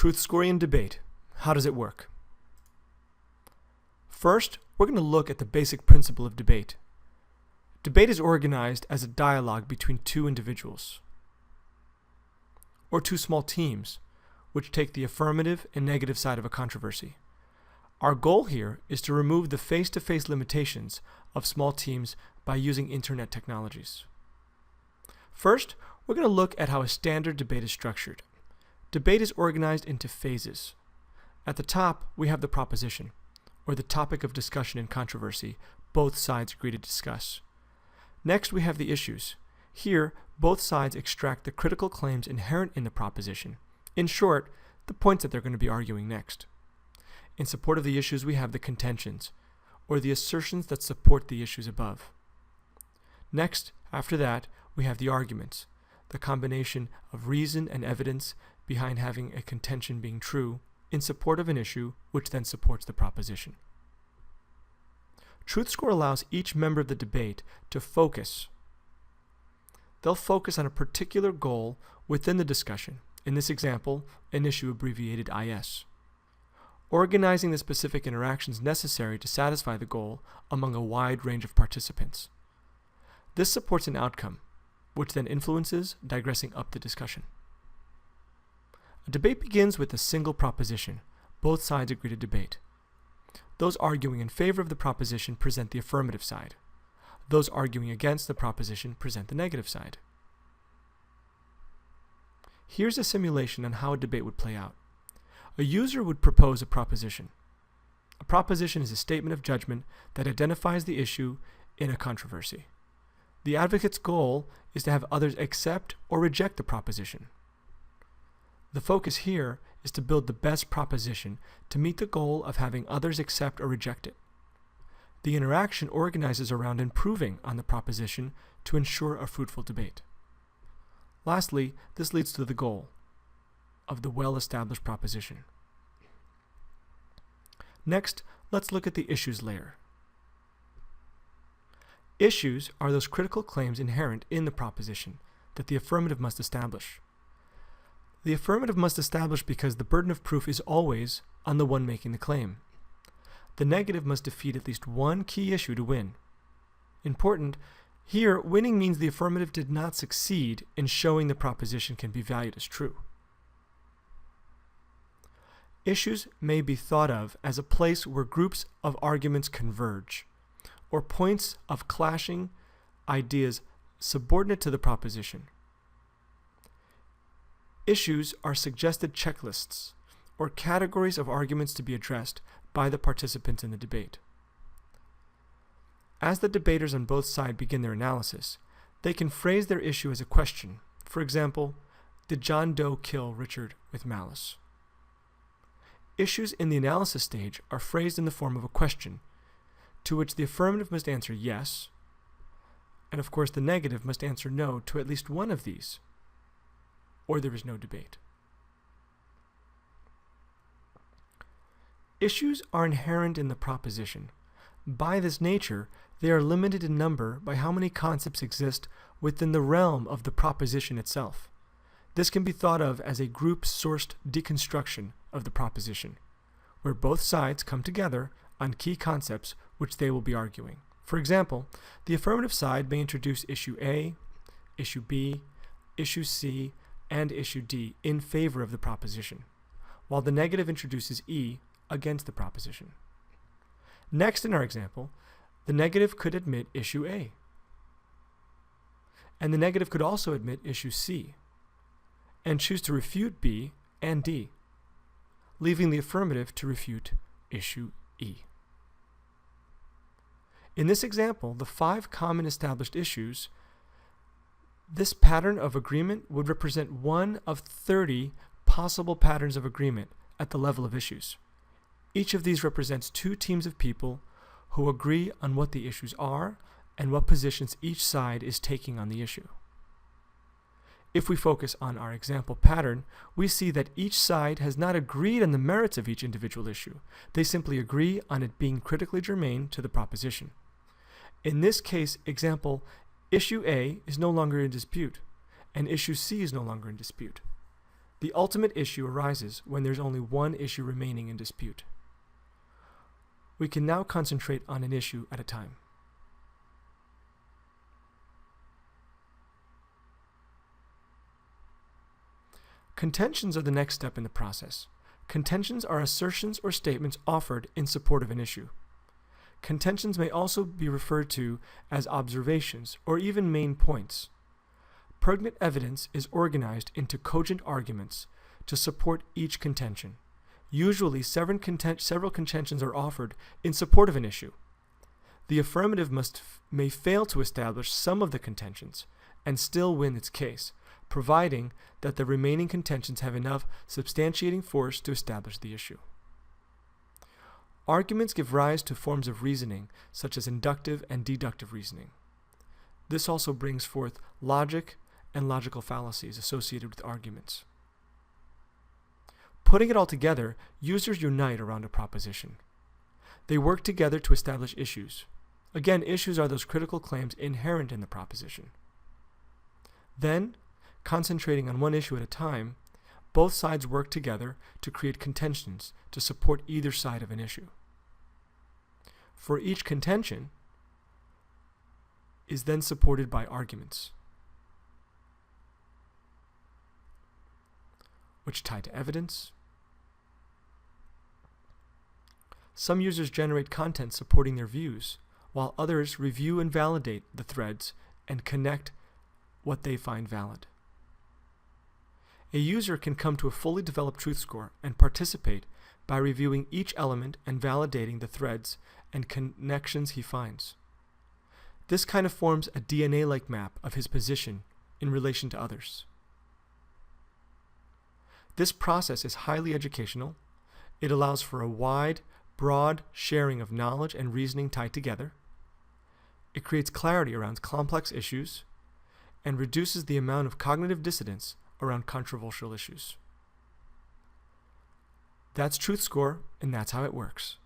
TruthScore debate. How does it work? First, we're going to look at the basic principle of debate. Debate is organized as a dialogue between two individuals, or two small teams, which take the affirmative and negative side of a controversy. Our goal here is to remove the face-to-face limitations of small teams by using internet technologies. First, we're going to look at how a standard debate is structured. Debate is organized into phases. At the top, we have the proposition, or the topic of discussion and controversy both sides agree to discuss. Next, we have the issues. Here, both sides extract the critical claims inherent in the proposition. In short, the points that they're going to be arguing next. In support of the issues, we have the contentions, or the assertions that support the issues above. Next, after that, we have the arguments, the combination of reason and evidence behind having a contention being true in support of an issue, which then supports the proposition. TruthScore allows each member of the debate to focus. They'll focus on a particular goal within the discussion, in this example, an issue abbreviated IS, organizing the specific interactions necessary to satisfy the goal among a wide range of participants. This supports an outcome, which then influences digressing up the discussion. A debate begins with a single proposition. Both sides agree to debate. Those arguing in favor of the proposition present the affirmative side. Those arguing against the proposition present the negative side. Here's a simulation on how a debate would play out. A user would propose a proposition. A proposition is a statement of judgment that identifies the issue in a controversy. The advocate's goal is to have others accept or reject the proposition. The focus here is to build the best proposition to meet the goal of having others accept or reject it. The interaction organizes around improving on the proposition to ensure a fruitful debate. Lastly, this leads to the goal of the well-established proposition. Next, let's look at the issues layer. Issues are those critical claims inherent in the proposition that the affirmative must establish. The affirmative must establish because the burden of proof is always on the one making the claim. The negative must defeat at least one key issue to win. Important, here winning means the affirmative did not succeed in showing the proposition can be valued as true. Issues may be thought of as a place where groups of arguments converge, or points of clashing ideas subordinate to the proposition. Issues are suggested checklists, or categories of arguments to be addressed by the participants in the debate. As the debaters on both sides begin their analysis, they can phrase their issue as a question. For example, did John Doe kill Richard with malice? Issues in the analysis stage are phrased in the form of a question, to which the affirmative must answer yes, and of course the negative must answer no to at least one of these, or there is no debate. Issues are inherent in the proposition. By this nature, they are limited in number by how many concepts exist within the realm of the proposition itself. This can be thought of as a group-sourced deconstruction of the proposition, where both sides come together on key concepts which they will be arguing. For example, the affirmative side may introduce issue A, issue B, issue C, and issue D in favor of the proposition, while the negative introduces E against the proposition. Next in our example, the negative could admit issue A, and the negative could also admit issue C, and choose to refute B and D, leaving the affirmative to refute issue E. In this example, the 5 common established issues, this pattern of agreement would represent one of 30 possible patterns of agreement at the level of issues. Each of these represents 2 teams of people who agree on what the issues are and what positions each side is taking on the issue. If we focus on our example pattern, we see that each side has not agreed on the merits of each individual issue. They simply agree on it being critically germane to the proposition. In this case example, issue A is no longer in dispute, and issue C is no longer in dispute. The ultimate issue arises when there's only one issue remaining in dispute. We can now concentrate on an issue at a time. Contentions are the next step in the process. Contentions are assertions or statements offered in support of an issue. Contentions may also be referred to as observations or even main points. Pregnant evidence is organized into cogent arguments to support each contention. Usually, several contentions are offered in support of an issue. The affirmative may fail to establish some of the contentions and still win its case, providing that the remaining contentions have enough substantiating force to establish the issue. Arguments give rise to forms of reasoning, such as inductive and deductive reasoning. This also brings forth logic and logical fallacies associated with arguments. Putting it all together, users unite around a proposition. They work together to establish issues. Again, issues are those critical claims inherent in the proposition. Then, concentrating on one issue at a time, both sides work together to create contentions to support either side of an issue. For each contention is then supported by arguments, which tie to evidence. Some users generate content supporting their views, while others review and validate the threads and connect what they find valid. A user can come to a fully developed TruthScore and participate by reviewing each element and validating the threads and connections he finds. This kind of forms a DNA-like map of his position in relation to others. This process is highly educational. It allows for a wide, broad sharing of knowledge and reasoning tied together. It creates clarity around complex issues and reduces the amount of cognitive dissonance around controversial issues. That's TruthScore, and that's how it works.